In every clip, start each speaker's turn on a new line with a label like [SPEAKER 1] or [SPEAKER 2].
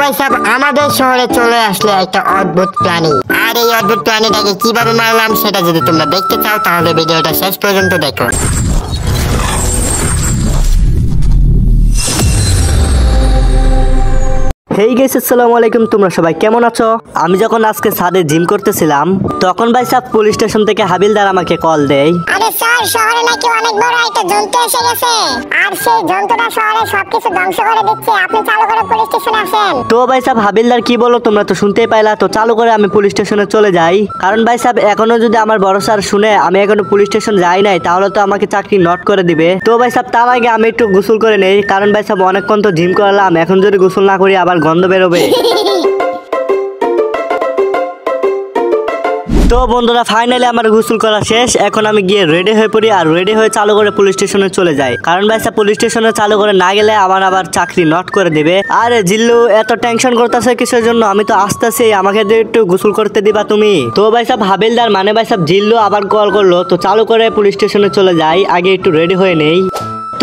[SPEAKER 1] ভাই সাহেব আমাদের শহরে চলে আসলো একটা অদ্ভুত প্রাণী। আর এই অদ্ভুত প্রাণীটাকে কিভাবে মারলাম সেটা যদি তোমরা দেখতে চাও তাহলে ভিডিওটা শেষ পর্যন্ত দেখো।
[SPEAKER 2] হেই গাইস, আসসালামু আলাইকুম। তোমরা সবাই কেমন আছো? আমি যখন আজকে ছাদে জিম করতেছিলাম তখন ভাই সাহেব পুলিশ স্টেশন থেকে হাবিলদার আমাকে কল দেয়।
[SPEAKER 3] আরে স্যার, শহরে নাকি অনেক বড় একটা জন্তু এসে গেছে আর সেই জন্তুটা শহরে সবকিছু ধ্বংস করে দিচ্ছে। আপনি চালু করে পুলিশ স্টেশনে আসেন।
[SPEAKER 2] তো ভাই সাহেব হাবিলদার কি বলো, তোমরা তো শুনতেই পাইলা। তো চালু করে আমি পুলিশ স্টেশনে চলে যাই, কারণ ভাই সাহেব এখনো যদি আমার বড় স্যার শুনে আমি এখনো পুলিশ স্টেশন যাই নাই তাহলে তো আমাকে চাকরি নট করে দিবে। তো ভাই সাহেব তার আগে আমি একটু গোসল করে নেই, কারণ ভাই সাহেব অনেকক্ষণ তো জিম করলাম, এখন যদি গোসল না করি আবার গন্ধ বেরোবে। তো বন্ধুরা ফাইনালি আমার গোসল করা শেষ, এখন আমি গিয়ে রেডি হয়ে পড়ি আর রেডি হয়ে চালু করে পুলিশ স্টেশনে চলে যাই, কারণ ভাই স্যার পুলিশ স্টেশনে চালু করে না গেলে আমার আবার চাকরি নট করে দিবে। আরে জিল্লু এত টেনশন করতেছে কিসের জন্য? আমি তো আসতেছি, আমাকে যে একটু গোসল করতে দিবা তুমি। তো ভাই সাহেব হাবিলদার মানে ভাই সাহেব জিল্লু আবার কল করলো, তো চালু করে পুলিশ স্টেশনে চলে যাই, আগে একটু রেডি হয়ে নেই।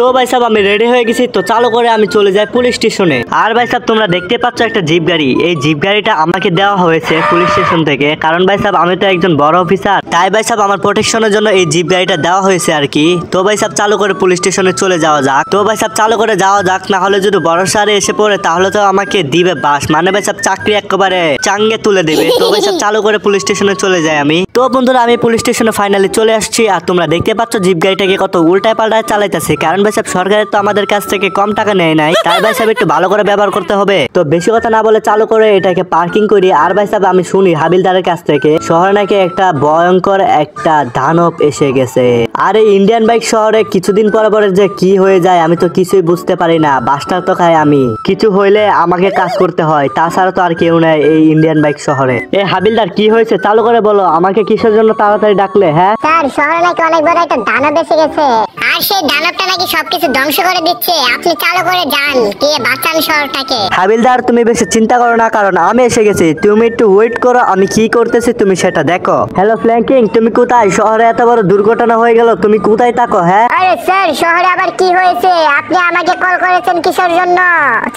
[SPEAKER 2] তো ভাই সাহেব আমি রেডি হয়ে গেছি, তো চালু করে আমি চলে যাই পুলিশ স্টেশনে। আর ভাই সাহেব তোমরা দেখতে পাচ্ছ একটা জিপ গাড়ি, এই জিপ গাড়িটা আমাকে দেওয়া হয়েছে পুলিশ স্টেশন থেকে, কারণ ভাই সাহেব আমি তো একজন বড় অফিসার, তাই ভাই সাহেব আমার প্রোটেকশনের জন্য এই জিপ গাড়িটা দেওয়া হয়েছে আর কি। তো ভাই সাহেব চালু করে পুলিশ স্টেশনে চলে যাওয়া যাক। তো ভাই সাহেব চালু করে যাওয়া যাক, না হলে যদি বড় স্যারে এসে পড়ে তাহলে তো আমাকে দিবে বাস, মানে ভাই সাহেব চাকরি একেবারে চাঙ্গে তুলে দেবে। তো ভাই সাহেব চালু করে পুলিশ স্টেশনে চলে যাই আমি। তো বন্ধুরা আমি পুলিশ স্টেশনে ফাইনালি চলে আসছি, আর তোমরা দেখতে পাচ্ছ জিপ গাড়িটাকে কত উল্টায় পাল্টায় চালাইতেছে, কারণ ভাই সাহেব সরকারের তো আমাদের কাছ থেকে কম টাকা নেয় নাই, তাই ভাই সাহেব একটু ভালো করে ব্যবহার করতে হবে। তো বেশি কথা না বলে চালু করে এটাকে পার্কিং করি। আর ভাই সাহেব আমি শুনি হাবিলদারের কাছ থেকে শহরে নাকি একটা ভয়ঙ্কর একটা দানব এসে গেছে। আর এই ইন্ডিয়ান বাইক শহরে কিছুদিন পরে পরে যে কি হয়ে যায় আমি তো কিছুই বুঝতে পারি না। বাসটা তো খাই আমি, কিছু হইলে আমাকে কাজ করতে হয়, তাছাড়া তো আর কেউ নাই এই ইন্ডিয়ান বাইক শহরে। এ হাবিলদার কি হয়েছে চালু করে বলো, আমাকে কিসের জন্য তাড়াতাড়ি ডাকলে? হ্যাঁ
[SPEAKER 3] স্যার, শহরে নাকি অনেক বড় একটা দানব এসে গেছে আর সেই দানবটা নাকি সবকিছু ধ্বংস করে দিচ্ছে। আপনি চালু করে যান, গিয়ে বাঁচান শহরটাকে।
[SPEAKER 2] হাবিলদার তুমি বেশি চিন্তা করো না, কারণ আমি এসে গেছি, তুমি একটু ওয়েট করো, আমি কি করতেছি তুমি সেটা দেখো। হ্যালো ফ্ল্যাঙ্কিং, তুমি কোথায়? শহরে এত বড় দুর্ঘটনা হয়ে গেল, তুমি কোথায় থাকো? হ্যাঁ
[SPEAKER 3] আরে স্যার, শহরে আবার কি হয়েছে? আপনি আমাকে কল করেছেন কিসের জন্য?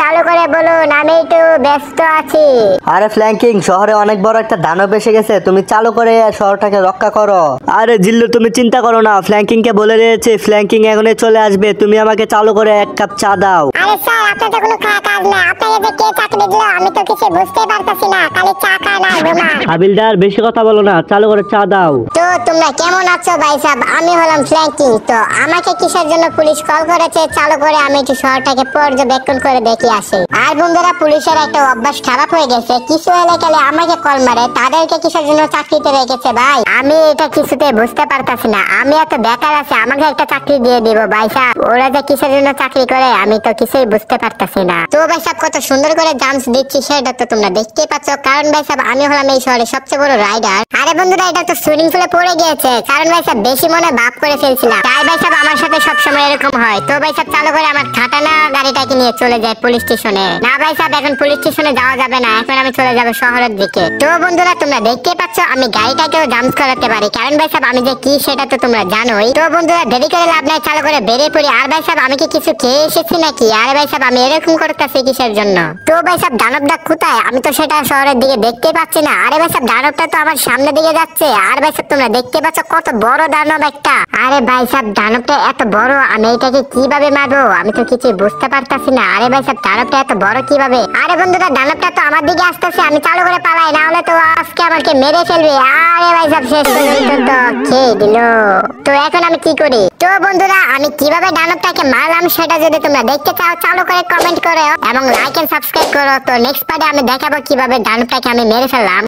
[SPEAKER 3] চালু করে বলুন, আমি একটু ব্যস্ত আছি।
[SPEAKER 2] আরে ফ্ল্যাঙ্কিং, শহরে অনেক বড় একটা দানব এসে গেছে, তুমি চালু করে শহরটাকে রক্ষা করো। আরে জিল্লু তুমি চিন্তা করো না, ফ্ল্যাঙ্কিং কে বলে দিয়েছে, ফ্ল্যাঙ্কিং এখনই চলে আসবে, তুমি আমাকে চালু করে এক কাপ চা দাও।
[SPEAKER 3] আরে স্যার, আপনার তো কোনো কাজ না, আপনাকে যে কে চাকরি দিল আমি তো কিছু বুঝতে পারতাছি না, খালি চা খায় না ঘুমা।
[SPEAKER 2] হাবিলদার বেশি কথা বলো না, চালু করে চা দাও।
[SPEAKER 3] তো তোমরা কেমন আছো ভাই সাহেব? আমি হলাম ফ্ল্যাঙ্কিং। তো আমাকে কিসের জন্য পুলিশ কল করেছে? চালু করে আমি একটু শহরটাকে পর্যবেক্ষণ করে দেখি আসি। আর বন্ধুরা, পুলিশের একটা অভ্যাস খারাপ হয়ে গেছে, কিছু এলাকায় আমাকে কল মারে, তাদেরকে কিসের জন্য চাকরিতে রেখেছে ভাই? আমি এটা কিছুতে বুঝতে পারতাছি না। আমি এত বেকার আছি, আমাকে একটা চাকরি দিয়ে দিব ভাই সাহেব। ওরা যে কিসের জন্য চাকরি করে আমি তো কিছুই বুঝতে পারতাছি না। তো ভাই সাহেব কত সুন্দর করে জাম্পস দিচ্ছি সেটা তো তোমরা দেখতেই পাচ্ছ, কারণ ভাই সাহেব আমি হলাম এই শহরের সবচেয়ে বড় রাইডার। আরে বন্ধুরা, এটা তো সুইমিং পুলে পড়ে গিয়েছে, কারণ ভাই সাহেব বেশি মনে ভাব করে ফেলছিলাম, তাই ভাই সাহেব আমার সাথে সবসময় এরকম হয়। তো ভাই সাহেব চালু করে আমার খাটানা গাড়িটাকে নিয়ে চলে যায় পুলিশ স্টেশনে। না ভাই সাহেব, এখন পুলিশ স্টেশনে যাওয়া যাবে না, এখন আমি চলে যাবো শহরের দিকে। তো বন্ধুরা তোমরা দেখতেই পাচ্ছ আমি গাড়িটাকেও জাম্প করাতে পারি, কারণ ভাই সাহেব আমি যে কি সেটা তো তোমরা জানোই। তো বন্ধুরা দেরি করে লাভ নাই, চালু করে বেরিয়ে পড়ি। আর ভাই সাহেব আমি কি কিছু খেয়ে এসেছি নাকি? আরে ভাই সাহেব আমি এরকম করতেছি কিসের জন্য? তো ভাই সাহেব দানবটা কোথায়? আমি তো সেটা শহরের দিকে দেখতে পাচ্ছি না। আরে ভাই সাহেব দানবটা তো আমার সামনের দিকে যাচ্ছে। আর ভাই সাহেব তোমরা দেখতে পাচ্ছ কত বড় দানব একটা। আরে ভাই সাহেব দানবটা এত বড়, আমি এটাকে কিভাবে মারবো? আমি তো কিছু বুঝতে পারতাছি না। আরে ভাই সাহেব দানবটা এত বড় কিভাবে? আরে বন্ধুরা দানবটা তো আমার দিকে আসতেছে, আমি চালু করে পালাই, না হলে তো আজকে আমাকে মেরে ফেলবে। আরে ভাই সাহেব শেষ পর্যন্ত খেয়ে দিল। তো এখন আমি কি করি? তো বন্ধুরা আমি কিভাবে দানবটাকে মারলাম সেটা যদি তোমরা দেখতে চাও চালু করে কমেন্ট করো এবং লাইক এন্ড সাবস্ক্রাইব করো। তো নেক্সট পার্টে আমি দেখাবো কিভাবে দানবটাকে আমি মেরে ফেললাম।